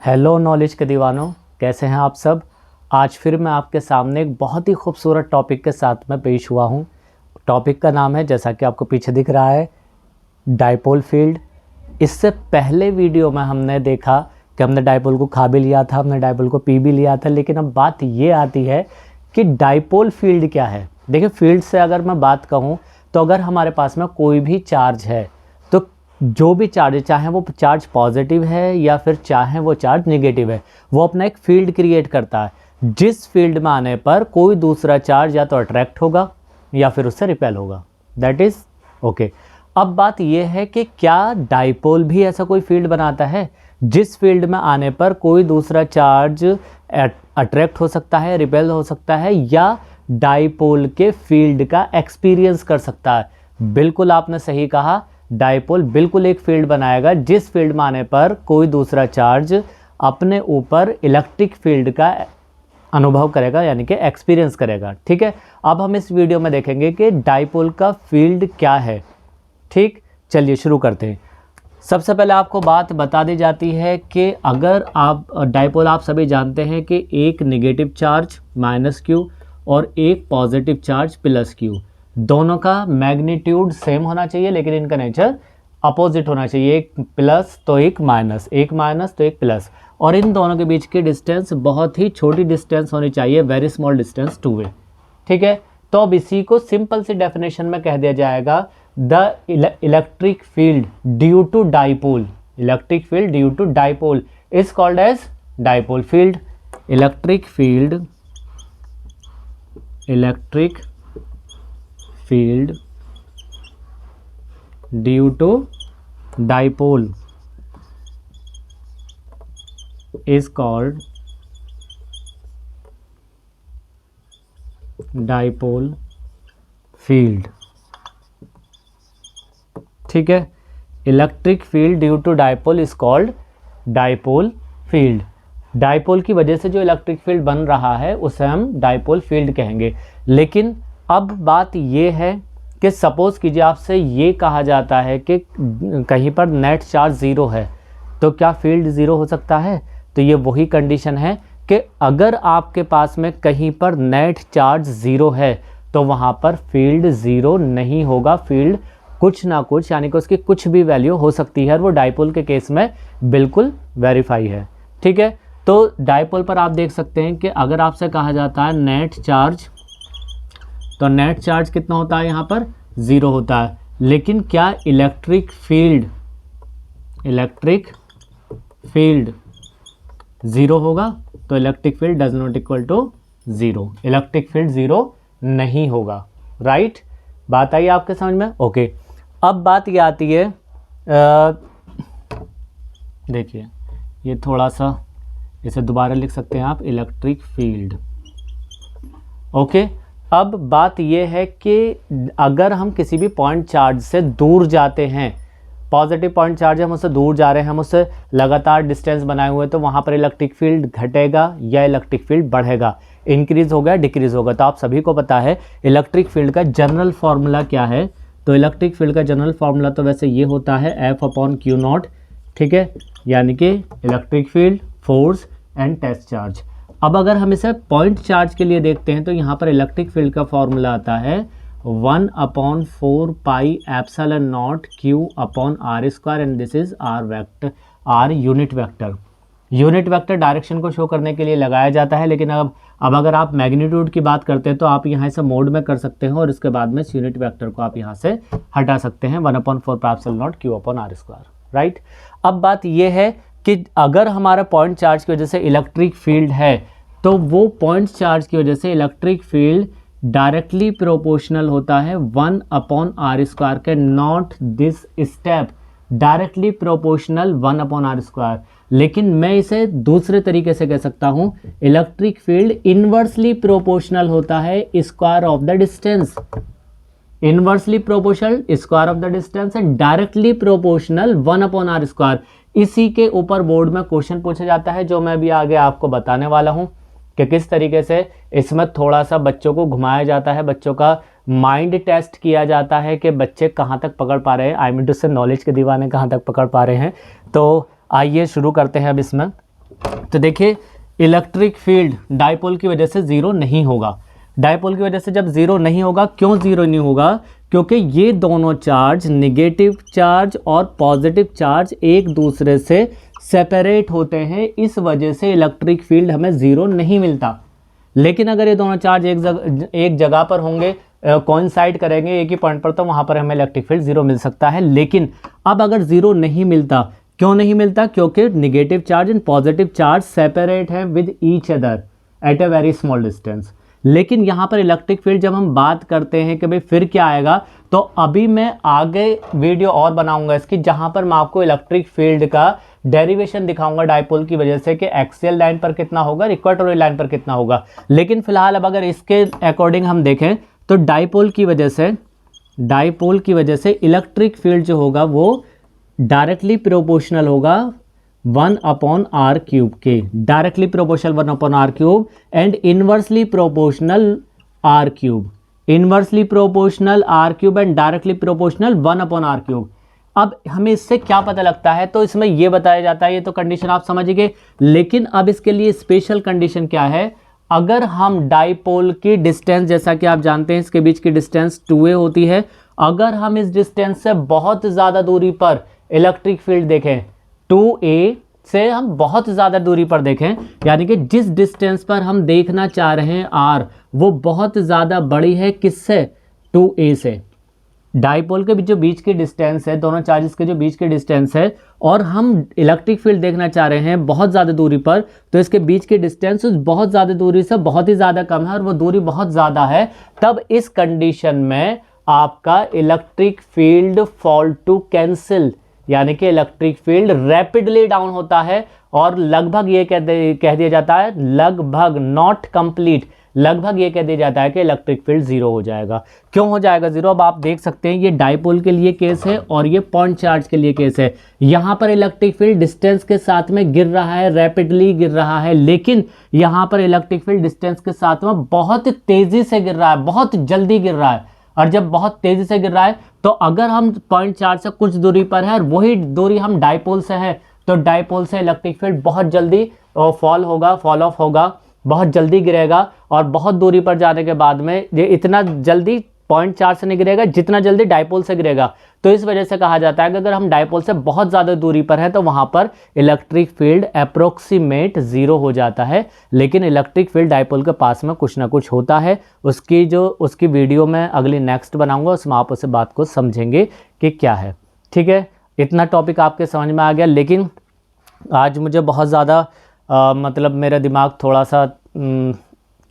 Hello knowledge के दीवानों, कैसे हैं आप सब। आज फिर मैं आपके सामने एक बहुत ही खूबसूरत टॉपिक के साथ में पेश हुआ हूं। टॉपिक का नाम है, जैसा कि आपको पीछे दिख रहा है, डाइपोल फील्ड। इससे पहले वीडियो में हमने देखा कि हमने डाइपोल को खा भी लिया था, हमने डाइपोल को पी भी लिया था, लेकिन अब बात ये आती है कि डाइपोल फील्ड क्या है। देखिए, फील्ड से अगर मैं बात कहूँ तो अगर हमारे पास में कोई भी चार्ज है तो जो भी चार्ज, चाहे वो चार्ज पॉजिटिव है या फिर चाहे वो चार्ज नेगेटिव है, वो अपना एक फील्ड क्रिएट करता है। जिस फील्ड में आने पर कोई दूसरा चार्ज या तो अट्रैक्ट होगा या फिर उससे रिपेल होगा। That is okay. अब बात यह है कि क्या डाइपोल भी ऐसा कोई फील्ड बनाता है जिस फील्ड में आने पर कोई दूसरा चार्ज अट्रैक्ट हो सकता है, रिपेल हो सकता है, या डाइपोल के फील्ड का एक्सपीरियंस कर सकता है। बिल्कुल आपने सही कहा, डाइपोल बिल्कुल एक फील्ड बनाएगा जिस फील्ड में आने पर कोई दूसरा चार्ज अपने ऊपर इलेक्ट्रिक फील्ड का अनुभव करेगा, यानी कि एक्सपीरियंस करेगा। ठीक है, अब हम इस वीडियो में देखेंगे कि डाइपोल का फील्ड क्या है। ठीक, चलिए शुरू करते हैं। सबसे पहले आपको बात बता दी जाती है कि अगर आप डाइपोल, आप सभी जानते हैं कि एक नेगेटिव चार्ज -q और एक पॉजिटिव चार्ज +q, दोनों का मैग्नीट्यूड सेम होना चाहिए, लेकिन इनका नेचर अपोजिट होना चाहिए। एक प्लस तो एक माइनस, एक माइनस तो एक प्लस, और इन दोनों के बीच की डिस्टेंस बहुत ही छोटी डिस्टेंस होनी चाहिए, very small distance two way. ठीक है, तो अब इसी को सिंपल सी डेफिनेशन में कह दिया जाएगा, the electric field due to dipole, electric field due to dipole is called as dipole field. Electric field due to dipole is called dipole field। ठीक है, electric field due to dipole is called dipole field. Dipole की वजह से जो electric field बन रहा है उसे हम डाइपोल फील्ड कहेंगे। लेकिन अब बात ये है कि सपोज़ कीजिए आपसे ये कहा जाता है कि कहीं पर नेट चार्ज ज़ीरो है, तो क्या फील्ड ज़ीरो हो सकता है? तो ये वही कंडीशन है कि अगर आपके पास में कहीं पर नेट चार्ज ज़ीरो है तो वहाँ पर फील्ड ज़ीरो नहीं होगा। फील्ड कुछ ना कुछ, यानी कि उसकी कुछ भी वैल्यू हो सकती है, और वो डाइपोल के केस में बिल्कुल वेरीफाई है। ठीक है, तो डाइपोल पर आप देख सकते हैं कि अगर आपसे कहा जाता है नेट चार्ज, तो नेट चार्ज कितना होता है? यहाँ पर ज़ीरो होता है। लेकिन क्या इलेक्ट्रिक फील्ड ज़ीरो होगा? तो electric field does not equal to zero, electric field zero नहीं होगा। राइट, बात आई आपके समझ में? ओके, अब बात ये आती है, देखिए ये थोड़ा सा इसे दोबारा लिख सकते हैं आप, इलेक्ट्रिक फील्ड। ओके, अब बात यह है कि अगर हम किसी भी पॉइंट चार्ज से दूर जाते हैं, पॉजिटिव पॉइंट चार्ज हम उससे दूर जा रहे हैं, हम उससे लगातार डिस्टेंस बनाए हुए हैं, तो वहाँ पर इलेक्ट्रिक फील्ड घटेगा या इलेक्ट्रिक फील्ड बढ़ेगा, इंक्रीज होगा, डिक्रीज होगा। तो आप सभी को पता है इलेक्ट्रिक फील्ड का जनरल फार्मूला क्या है। तो इलेक्ट्रिक फील्ड का जनरल फार्मूला तो वैसे ये होता है F/Q0। ठीक है, यानी कि electric field, force and test charge. अब अगर हम इसे पॉइंट चार्ज के लिए देखते हैं तो यहाँ पर इलेक्ट्रिक फील्ड का फॉर्मूला आता है 1/4 pi epsilon not Q/r², and this is r vector, r unit vector. Unit vector direction को शो करने के लिए लगाया जाता है, लेकिन अब अगर आप मैग्नीट्यूड की बात करते हैं तो आप यहाँ से मोड में कर सकते हैं, और इसके बाद में इस यूनिट वेक्टर को आप यहाँ से हटा सकते हैं, 1/4 pi epsilon not Q/r²। Right, अब बात यह है कि अगर हमारा पॉइंट चार्ज की वजह से इलेक्ट्रिक फील्ड है, तो वो पॉइंट चार्ज की वजह से इलेक्ट्रिक फील्ड डायरेक्टली प्रोपोर्शनल होता है 1/r² के, not this step, directly proportional 1/r²। लेकिन मैं इसे दूसरे तरीके से कह सकता हूं, इलेक्ट्रिक फील्ड इनवर्सली प्रोपोर्शनल होता है square of the distance, inversely proportional square of the distance and directly proportional 1/r²। इसी के ऊपर बोर्ड में क्वेश्चन पूछा जाता है, जो मैं भी आगे आपको बताने वाला हूं कि किस तरीके से इसमें थोड़ा सा बच्चों को घुमाया जाता है, बच्चों का माइंड टेस्ट किया जाता है कि बच्चे कहाँ तक पकड़ पा रहे हैं, आई मीन टू से नॉलेज के दीवाने कहाँ तक पकड़ पा रहे हैं। तो आइए शुरू करते हैं अब इसमें। तो देखिए इलेक्ट्रिक फील्ड डायपोल की वजह से ज़ीरो नहीं होगा। डायपोल की वजह से जब ज़ीरो नहीं होगा, क्यों ज़ीरो नहीं होगा? क्योंकि ये दोनों चार्ज, नेगेटिव चार्ज और पॉजिटिव चार्ज, एक दूसरे से सेपरेट होते हैं, इस वजह से इलेक्ट्रिक फील्ड हमें ज़ीरो नहीं मिलता। लेकिन अगर ये दोनों चार्ज एक जगह पर होंगे, कोइंसाइड करेंगे एक ही पॉइंट पर, तो वहाँ पर हमें इलेक्ट्रिक फील्ड ज़ीरो मिल सकता है। लेकिन अब अगर ज़ीरो नहीं मिलता, क्यों नहीं मिलता? क्योंकि negative charge and positive charge separate हैं with each other at a very small distance. लेकिन यहाँ पर इलेक्ट्रिक फील्ड जब हम बात करते हैं कि भाई फिर क्या आएगा, तो अभी मैं आगे वीडियो और बनाऊंगा इसकी, जहाँ पर मैं आपको इलेक्ट्रिक फील्ड का डेरिवेशन दिखाऊंगा डायपोल की वजह से, कि एक्सियल लाइन पर कितना होगा, इक्वेटोरियल लाइन पर कितना होगा। लेकिन फिलहाल अब अगर इसके अकॉर्डिंग हम देखें तो डायपोल की वजह से इलेक्ट्रिक फील्ड जो होगा वो डायरेक्टली प्रोपोर्शनल होगा 1/r³ के, directly proportional 1/r³ and inversely proportional r³, inversely proportional r³ and directly proportional 1/r³। अब हमें इससे क्या पता लगता है? तो इसमें यह बताया जाता है, ये तो कंडीशन आप समझ गए, लेकिन अब इसके लिए स्पेशल कंडीशन क्या है? अगर हम डायपोल की डिस्टेंस, जैसा कि आप जानते हैं इसके बीच की डिस्टेंस 2a होती है, अगर हम इस डिस्टेंस से बहुत ज़्यादा दूरी पर इलेक्ट्रिक फील्ड देखें, 2a से हम बहुत ज़्यादा दूरी पर देखें, यानी कि जिस डिस्टेंस पर हम देखना चाह रहे हैं r, वो बहुत ज़्यादा बड़ी है किससे? 2a से। डायपोल के जो बीच की डिस्टेंस है, दोनों चार्जेस के जो बीच की डिस्टेंस है, और हम इलेक्ट्रिक फील्ड देखना चाह रहे हैं बहुत ज़्यादा दूरी पर, तो इसके बीच की डिस्टेंस उस बहुत ज़्यादा दूरी से बहुत ही ज़्यादा कम है और वो दूरी बहुत ज़्यादा है। तब इस कंडीशन में आपका electric field fall to cancel, यानी कि इलेक्ट्रिक फील्ड रैपिडली डाउन होता है, और लगभग ये कह दिया जाता है, लगभग नॉट कंप्लीट, लगभग ये कह दिया जाता है कि इलेक्ट्रिक फील्ड ज़ीरो हो जाएगा। क्यों हो जाएगा ज़ीरो? अब आप देख सकते हैं ये डायपोल के लिए केस है और ये पॉइंट चार्ज के लिए केस है। यहाँ पर इलेक्ट्रिक फील्ड डिस्टेंस के साथ में गिर रहा है, रैपिडली गिर रहा है, लेकिन यहाँ पर इलेक्ट्रिक फील्ड डिस्टेंस के साथ में बहुत तेज़ी से गिर रहा है, बहुत जल्दी गिर रहा है। और जब बहुत तेज़ी से गिर रहा है, तो अगर हम पॉइंट चार्ज से कुछ दूरी पर है और वही दूरी हम डायपोल से है, तो डायपोल से इलेक्ट्रिक फील्ड बहुत जल्दी फॉल ऑफ होगा, बहुत जल्दी गिरेगा, और बहुत दूरी पर जाने के बाद में ये इतना जल्दी पॉइंट चार्ज से नहीं गिरेगा जितना जल्दी डायपोल से गिरेगा। तो इस वजह से कहा जाता है कि अगर हम डायपोल से बहुत ज़्यादा दूरी पर है तो वहाँ पर इलेक्ट्रिक फील्ड अप्रोक्सीमेट ज़ीरो हो जाता है। लेकिन इलेक्ट्रिक फील्ड डायपोल के पास में कुछ ना कुछ होता है, उसकी वीडियो मैं अगली नेक्स्ट बनाऊँगा, उसमें आप उस बात को समझेंगे कि क्या है। ठीक है, इतना टॉपिक आपके समझ में आ गया। लेकिन आज मुझे बहुत ज़्यादा मतलब मेरा दिमाग थोड़ा सा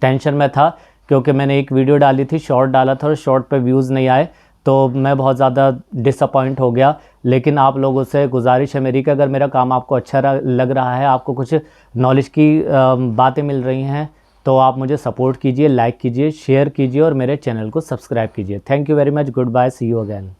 टेंशन में था, क्योंकि मैंने एक वीडियो डाली थी, शॉर्ट डाला था, और शॉर्ट पे व्यूज़ नहीं आए, तो मैं बहुत ज़्यादा डिसअपॉइंट हो गया। लेकिन आप लोगों से गुजारिश है मेरी कि अगर मेरा काम आपको अच्छा लग रहा है, आपको कुछ नॉलेज की बातें मिल रही हैं, तो आप मुझे सपोर्ट कीजिए, लाइक कीजिए, शेयर कीजिए और मेरे चैनल को सब्सक्राइब कीजिए। Thank you very much, good bye, see you again.